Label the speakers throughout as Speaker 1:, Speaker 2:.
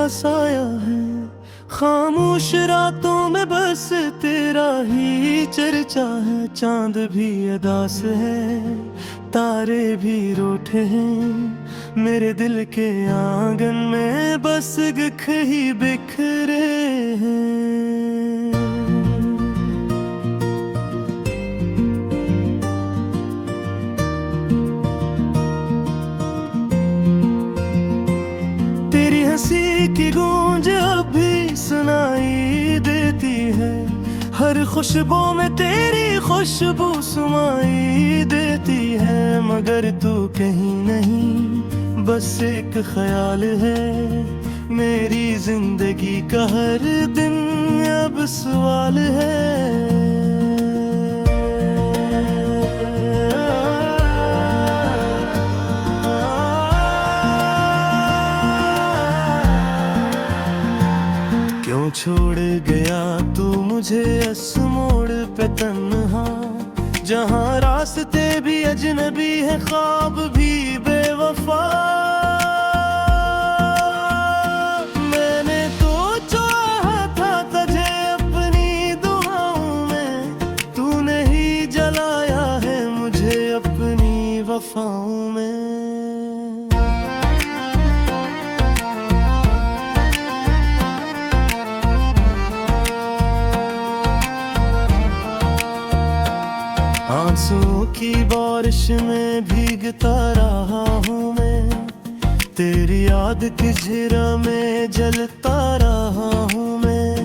Speaker 1: का साया है। खामोश रातों में बस तेरा ही चर्चा है। चांद भी उदास है, तारे भी रूठे हैं। मेरे दिल के आंगन में बस गख ही बिखरे हैं। तेरी हंसी की गूंज अब भी सुनाई देती है। हर खुशबू में तेरी खुशबू सुनाई देती है। मगर तू कहीं नहीं, बस एक ख्याल है। मेरी जिंदगी का हर दिन अब सवाल है। क्यों छोड़ गया तू मुझे इस मोड़ पे तन्हा, जहाँ रास्ते भी अजनबी है, ख्वाब भी बेवफा। मैंने तो चाहा था तुझे अपनी दुआओं में, तूने ही जलाया है मुझे अपनी वफाओं में। आंसुओं की बारिश में भीगता रहा हूँ मैं। तेरी याद की झिरा में जलता रहा हूँ मैं।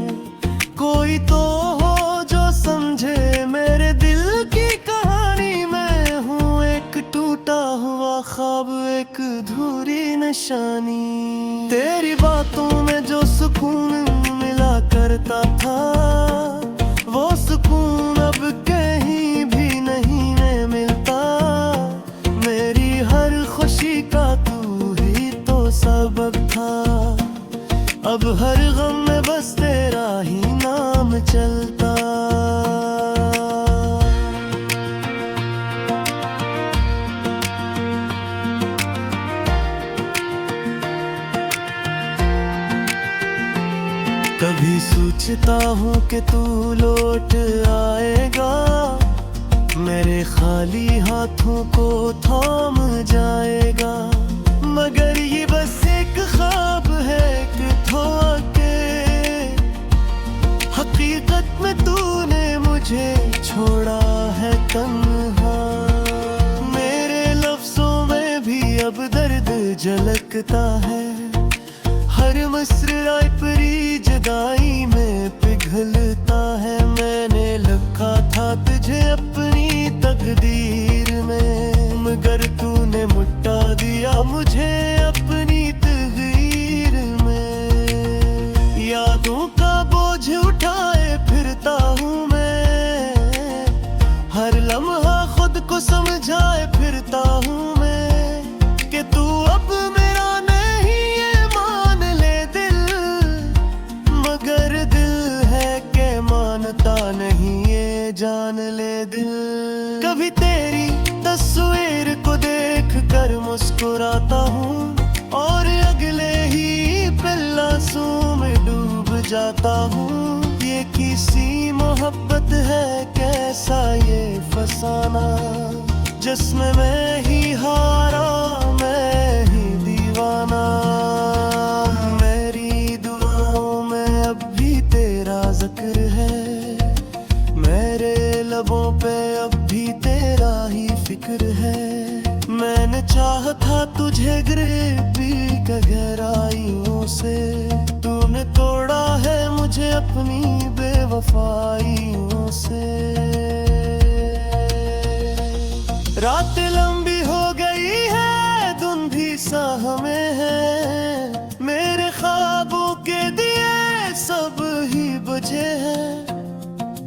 Speaker 1: कोई तो हो जो समझे मेरे दिल की कहानी। मैं हूँ एक टूटा हुआ ख्वाब, एक अधूरी निशानी। तेरी बातों में जो सुकून मिला करता था, वो सुकून अब कहीं भी नहीं मिलता। मेरी हर खुशी का तू ही तो सबब था। अब हर गम में बस तेरा ही नाम चलता। कभी सोचता हूँ कि तू लौट आएगा, मेरे खाली हाथों को थाम जाएगा। मगर ये बस एक ख्वाब है कि थोके हकीकत में तूने मुझे छोड़ा है तन्हा। मेरे लफ्जों में भी अब दर्द झलकता है। हर मुस्कुराई परी जुदाई में पिघलता है। मैंने लिखा था तुझे अपनी तकदीर में, मगर तूने मिटा दिया मुझे अपनी तकदीर में। यादों का बोझ उठाए फिरता हूँ मैं, हर लम्हा खुद को समझाए फिरता हूँ मैं कि तू अब मेरा नहीं है, मान ले दिल। मगर दिल है के मानता नहीं, ये जान ले दिल। कभी तेरी तस्वीर को देख कर मुस्कुराता हूँ, और अगले ही पल आंसू में डूब जाता हूँ। ये किसी मोहब्बत है कैसा ये फसाना, जिसमें मैं ही हारा मैं ही दीवाना। मेरी दुआओं में अब भी तेरा जिक्र है, मेरे लबों पे अब भी तेरा ही फिक्र है। मैंने चाहा था तुझे गरीबी का गहराइयों से, तूने तोड़ा है मुझे अपनी बेवफाइयों से। रात लंबी हो गई है, धुंधी सा हमें है। मेरे ख्वाबों के दिए सब ही बुझे हैं।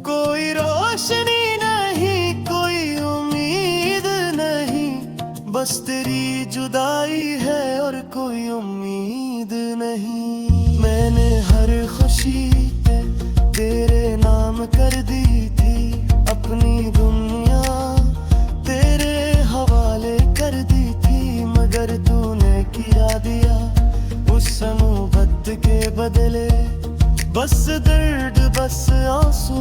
Speaker 1: कोई रोशनी नहीं, कोई उम्मीद नहीं, बस तेरी जुदाई है और कोई उम्मीद नहीं। मैंने हर खुशी तेरे नाम कर दी थी, अपनी दुनिया तेरे हवाले कर दी थी। मगर तूने किया दिया उस मोहब्बत के बदले, बस दर्द बस आंसू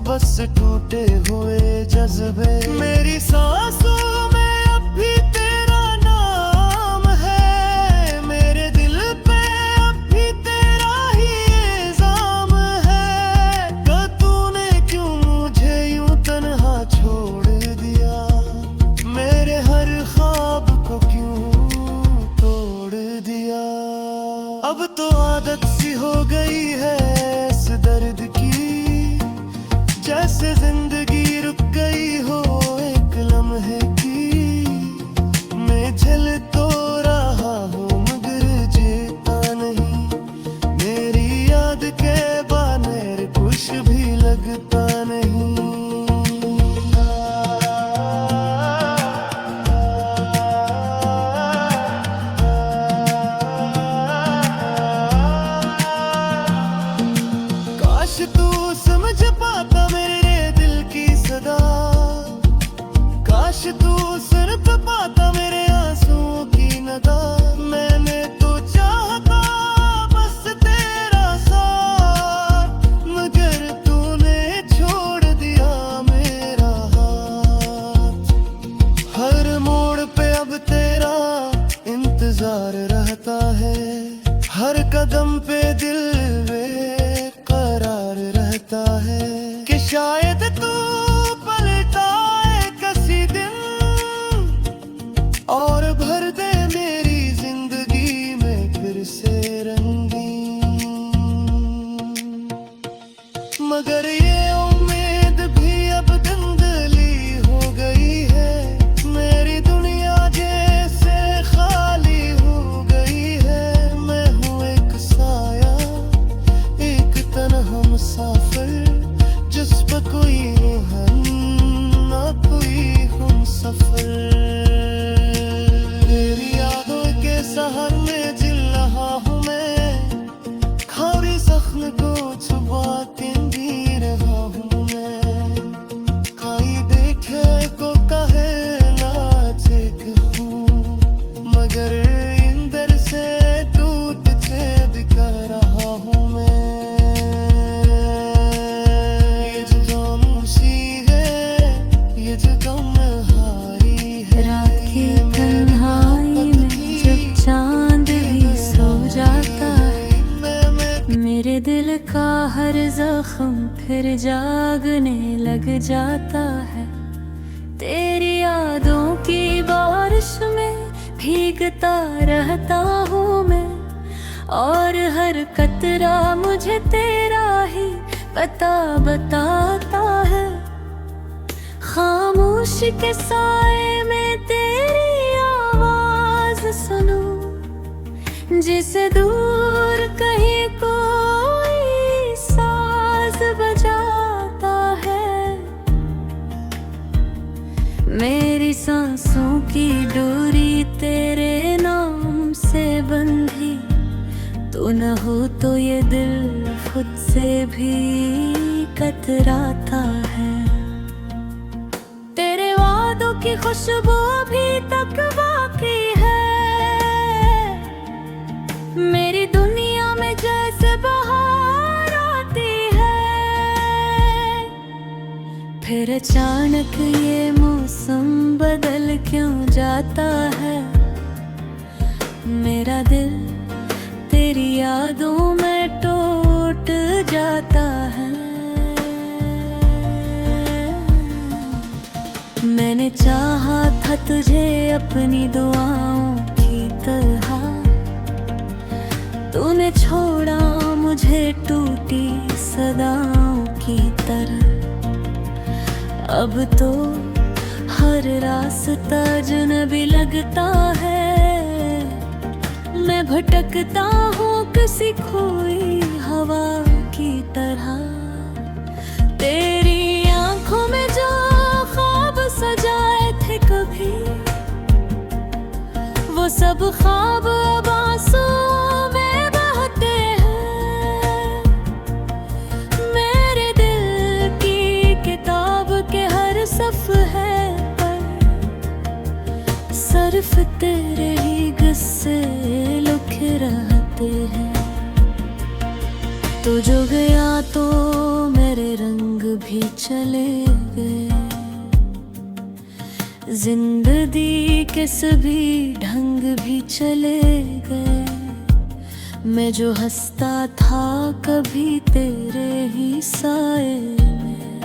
Speaker 1: बस टूटे हुए जज्बे। मेरी सांसों में अब भी तेरा नाम है, मेरे दिल पे अब भी तेरा ही इल्जाम है। कि तूने क्यों मुझे यूं तन्हा छोड़ दिया, मेरे हर ख्वाब को क्यों तोड़ दिया। अब तो आदत सी हो गई है इस दर्द की, जैसे जिंदगी रुक गई हो एक लम्हे की। मैं झेल तो रहा हूँ मगर जीता नहीं, मेरी याद के बानर कुछ भी लगता नहीं। तू समझ पाता मेरे दिल की सदा, काश तू सुन पाता मेरे आंसुओं की नदा। मैंने तो चाहता बस तेरा साथ, मगर तूने छोड़ दिया मेरा हाथ। हर मोड़ पे अब तेरा इंतजार रहता है, हर कदम पे दिल बेकरार रहता है। कि शायद तू पलटाए किसी दिन और भर दे मेरी जिंदगी में फिर से रंगीन। मगर ये उम्मीद भी अब धुंधली हो गई है, मेरी दुनिया जैसे खाली हो गई है। मैं हूँ एक साया, एक तन्हा मुसाफिर, जिस पर कोई रहन ना कोई हम सफर। तेरी यादों के शहर में जिल रहा हूँ मैं, खारी जख्म को छुपा के जी रहा हूँ मैं। कोई देखे को कहे लाजिक हूँ, मगर अंदर से टूट छेद कर रहा हूँ मैं।
Speaker 2: मेरे दिल का हर जख्म फिर जागने लग जाता है। तेरी यादों की बारिश में भीगता रहता हूँ मैं, और हर कतरा मुझे तेरा ही पता बताता है। खामोशी के साए में तेरी आवाज सुनूं, जिसे दूर कहीं कोई साज बजाता है। मेरी सांसों की डोरी तेरे नाम से बंधी, तू न हो तो ये दिल खुद से भी कतराता है। तेरे वादों की खुशबू अभी तक बाकी है, मेरी दुनिया में जैसे बहार आती है। फिर अचानक ये मौसम बदल क्यों जाता है। मेरा दिल तेरी यादों में टूट जाता है। मैंने चाहा था तुझे अपनी दुआओं की तरह, तूने छोड़ा मुझे टूटी सदाओं की तरह। अब तो हर रास्ता अजनबी लगता है, मैं भटकता हूँ किसी खोई हवा की तरह। तेरी आंखों में जो ख्वाब सजाए थे कभी, वो सब ख्वाब अब आंसुओं में बहते हैं। मेरे दिल की किताब के हर सफ़हे पर सिर्फ तेरे ही किस्से लिखे रहते हैं। तो जो गया तो मेरे रंग भी चले गए, जिंदगी के सभी ढंग भी चले गए। मैं जो हंसता था कभी तेरे ही साए में,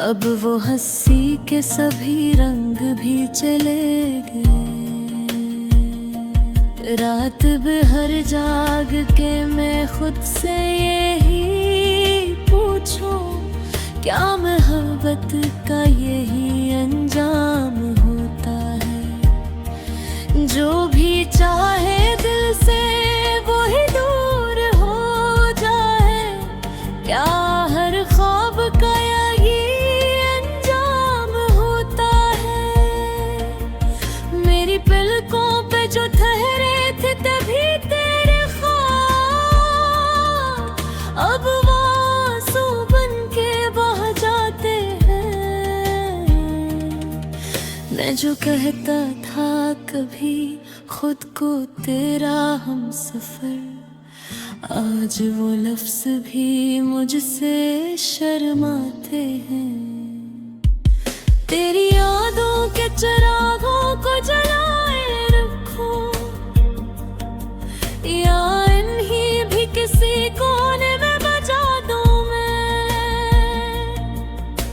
Speaker 2: अब वो हंसी के सभी रंग भी चले गए। रात भर जाग के मैं खुद से यही पूछूं, क्या मोहब्बत का यही अंजाम होता है? जो भी चाहे दिल से वो ही दूर हो जाए, क्या हर ख्वाब का यही अंजाम होता है? मेरी पलकों पे जो ठहरे थे तभी तेरे ख्वाब, अब आंसू बन के बह जाते हैं। मैं जो कहता था कभी खुद को तेरा हम सफर, आज वो लफ्ज भी मुझसे शर्माते हैं। तेरी यादों के चिरागों को जलाए रखूं, या इन्हीं भी किसी कोने में बजा दूं मैं,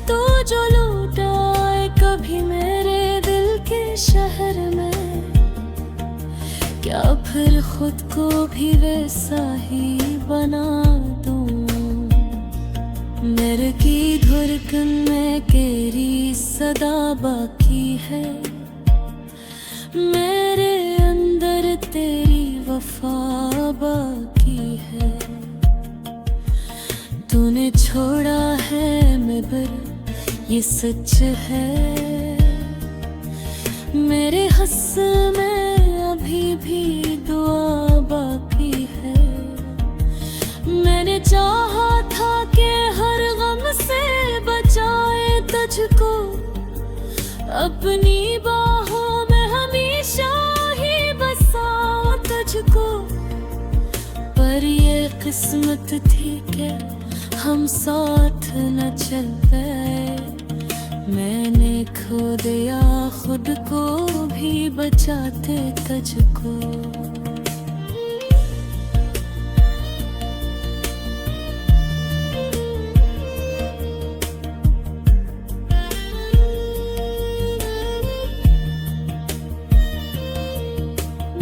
Speaker 2: तो जो लौट आए कभी मेरे दिल के शहर में, क्या फिर खुद को भी वैसा ही बना दूं? मेरे की धड़कन में तेरी सदा बाकी है, मेरे अंदर तेरी वफा बाकी है। तूने छोड़ा है मगर ये सच है, मेरे हंस में अभी भी दुआ बाकी है। मैंने चाहा था कि हर गम से बचाए तुझको, अपनी बाहों में हमेशा ही बसाऊं तुझको, पर ये किस्मत थी कि हम साथ न चल पाए। मैंने खो दिया खुद को भी बचाते तुझको।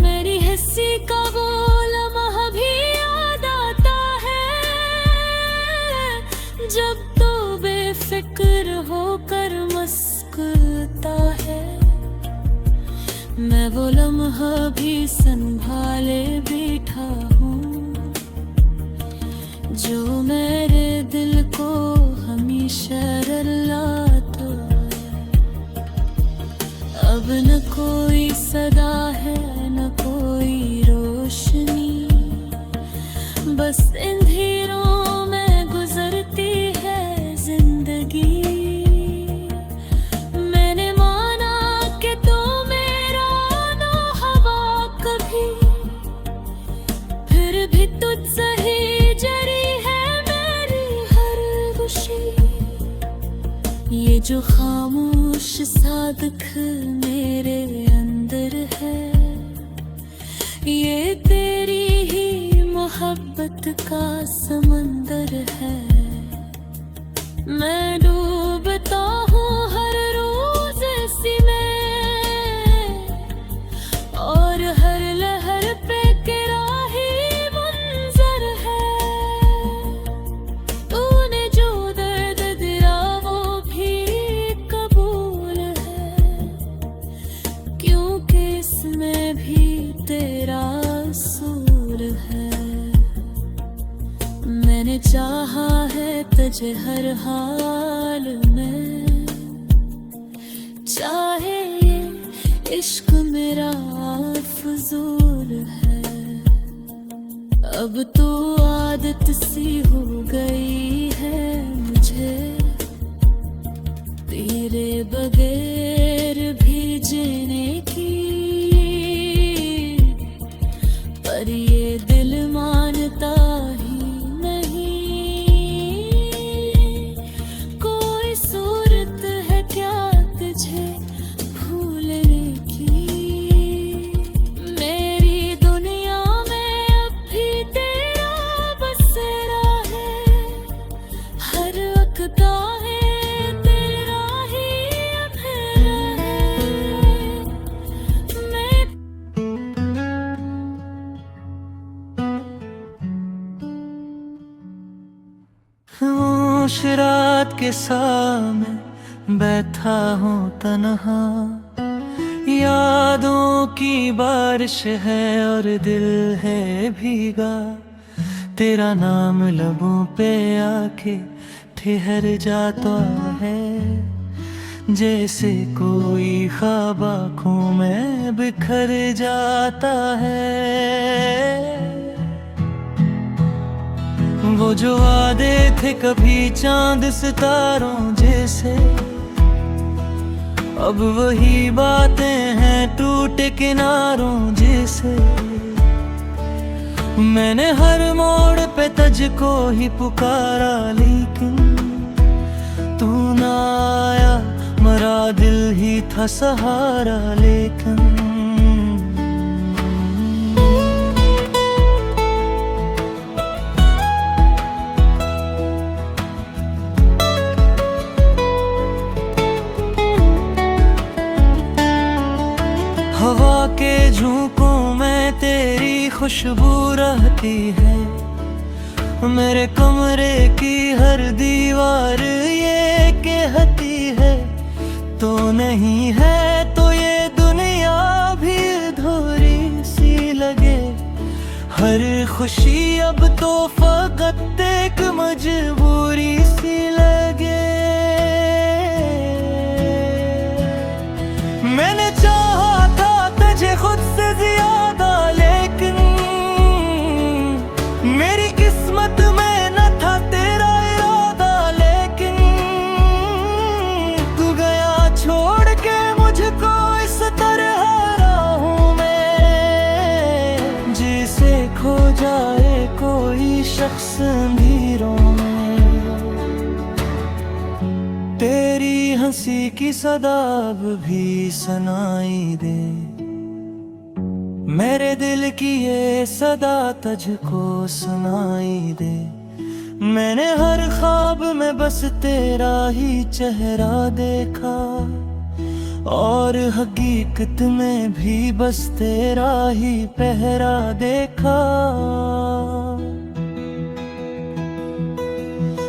Speaker 2: मेरी हंसी का वो लम्हा भी याद आता है, जब तो बेफिक्र होकर मुस्कुराता है। मैं वो लम्हा भी संभाले बैठा हूँ, जो मेरे दिल को हमेशा रुलाता है। अब न कोई सदा है न कोई रोशनी, बस अंधेरों में गुजरती है जिंदगी। मैंने माना कि तू मेरा ना हवा कभी, फिर भी तुझसे ही जरी है मेरी हर खुशी। ये जो खामोश सादक मेरे अंदर है, ये तेरी ही मोहब्बत का समंदर है। मैं डूबता हूँ हर रोज इसी में, और हर लहर पे तेरा ही मंजर है। तूने जो दर्द दिया वो भी कबूल है, क्योंकि इसमें भी तेरा सूर है। मैंने चाहा है तुझे हर हाल में, चाहे ये इश्क मेरा फजूल है। अब तो आदत सी हो गई है मुझे, तेरे बगैर भी जीने की, पर ये दिल मानता ही
Speaker 1: खामोश रात के सामने बैठा हूँ तन्हा, यादों की बारिश है और दिल है भीगा। तेरा नाम लबों पे आके ठहर जाता है, जैसे कोई ख्वाब आँखों में बिखर जाता है। वो जो वादे थे कभी चांद सितारों जैसे, अब वही बातें हैं टूटे किनारों जैसे। मैंने हर मोड़ पे तुझको ही पुकारा, लेकिन तू ना आया, मरा दिल ही था सहारा। लेकिन हवा के झोंकों में तेरी खुशबू रहती है, मेरे कमरे की हर दीवार ये कहती है, तो नहीं है तो ये दुनिया भी अधूरी सी लगे। हर खुशी अब तो फकत एक मजबूरी सी लगे। मैंने चाहा था तुझे खुद से ज्यादा, लेकिन मेरी किस्मत में न था तेरा इरादा। लेकिन तू गया छोड़ के मुझको, इस तरह हूँ मैं जिसे खो जाए कोई शख्स अंधेरों में। तेरी हंसी की सदा भी सुनाई दे, मेरे दिल की ये सदा तुझको सुनाई दे। मैंने हर ख्वाब में बस तेरा ही चेहरा देखा, और हकीकत में भी बस तेरा ही पहरा देखा।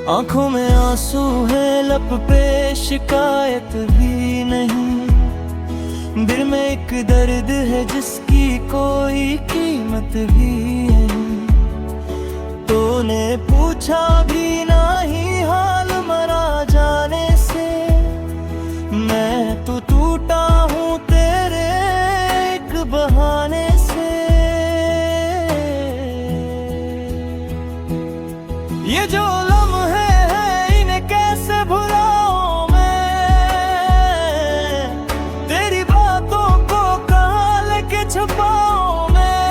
Speaker 1: आंखों में आंसू है, लब पे शिकायत भी नहीं। दिल में एक दर्द है जिसकी कोई कीमत भी नहीं। तूने पूछा भी नहीं हाल मरा जाने से, मैं तो टूटा हूँ तेरे एक बहाने से। ये जो लम्हे हैं इन्हें कैसे भुलाऊं मैं, तेरी बातों को कहाँ लेके छुपाऊं मैं।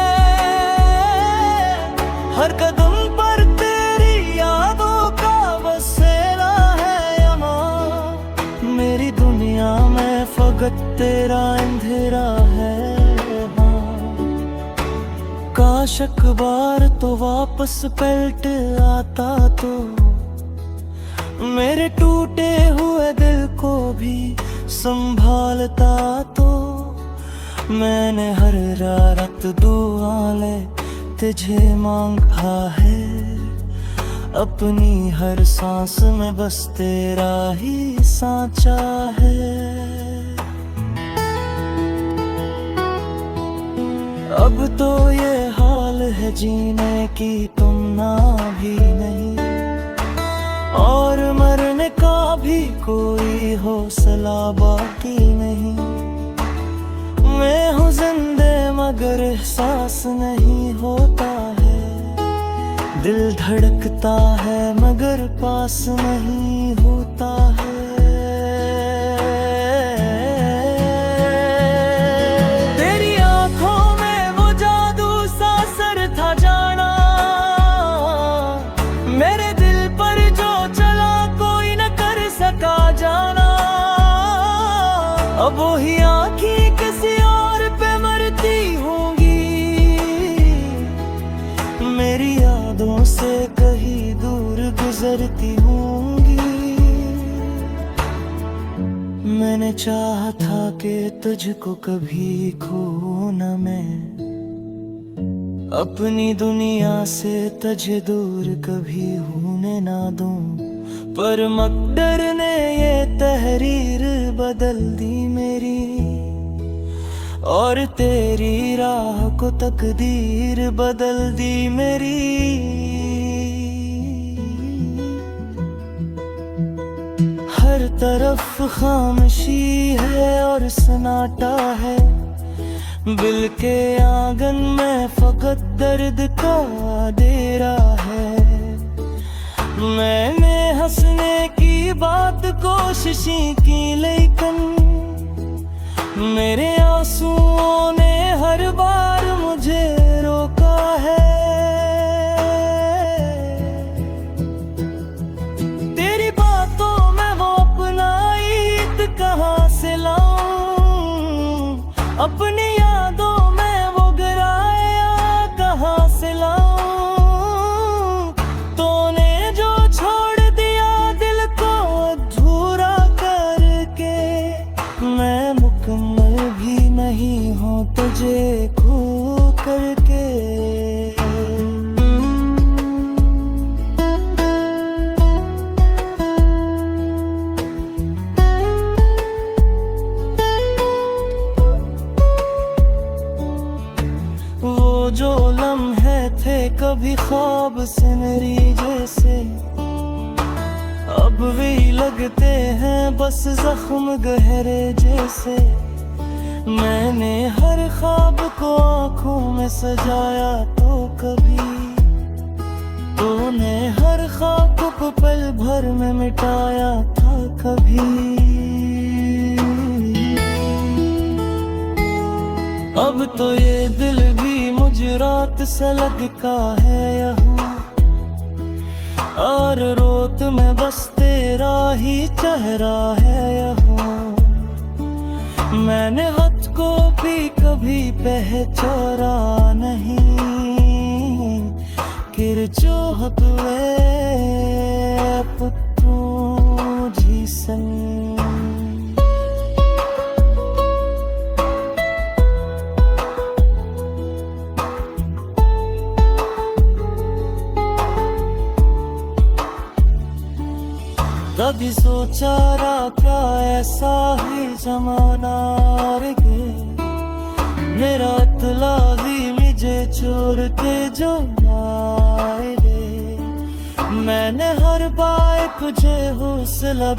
Speaker 1: हर कदम पर तेरी यादों का बसेरा है यहाँ, मेरी दुनिया में फकत तेरा अंधेरा है। काश अखबार तो वापस पलट आता, तो मेरे टूटे हुए दिल को भी संभालता। तो मैंने हर रात दुआ ले तुझे मांगा है, अपनी हर सांस में बस तेरा ही सांचा है। अब तो ये हाल है जीने की तुम ना भी नहीं, और मरने का भी कोई हौसला बाकी नहीं। मैं हूँ जिंदे मगर एहसास नहीं होता है, दिल धड़कता है मगर पास नहीं होता है। तेरी आंखों में वो जादू सा असर था जाना, मेरे दिल पर जो चला कोई न कर सका जाना। अब वही आँखें किसी और पे मरती होंगी, मेरी यादों से कहीं दूर गुजरती होंगी। मैंने चाहा था कि तुझको कभी खो न मैं, अपनी दुनिया से तुझे दूर कभी होने ना दूं। पर मकदर ने ये तहरीर बदल दी मेरी, और तेरी राह को तकदीर बदल दी मेरी। हर तरफ खामोशी है और सन्नाटा है, दिल के आंगन में फकत दर्द का डेरा है। मैंने हंसने की बात कोशिशें की, लेकिन मेरे आंसुओं ने हर बार मुझे रोका है। तेरी बातों में वो अपना ईद कहाँ से लाऊं, अपनी यादों में वो गराया कहाँ से लाऊं। तूने जो छोड़ दिया दिल को अधूरा करके, मैं मुकम्मल भी नहीं हूँ तुझे खो करके। वो जो लम्हे थे कभी ख्वाब से मेरी जैसे, अब भी लगते हैं बस जख्म गहरे जैसे। मैंने हर ख्वाब को आंखों में सजाया तो कभी, तूने हर ख्वाब को पल भर में मिटाया था कभी। अब तो ये दिल भी मुझ रात से लगता है यहाँ, और रोत में बस तेरा ही चेहरा है यहाँ। मैंने हद को भी कभी पहचाना नहीं, किरचोहत वे पुत्रू जी संग। कभी सोचा रहा क्या ऐसा ही जमाना रे, मेरा इतला ही मुझे छोड़ के जो आए रे। मैंने हर बार तुझे हौसला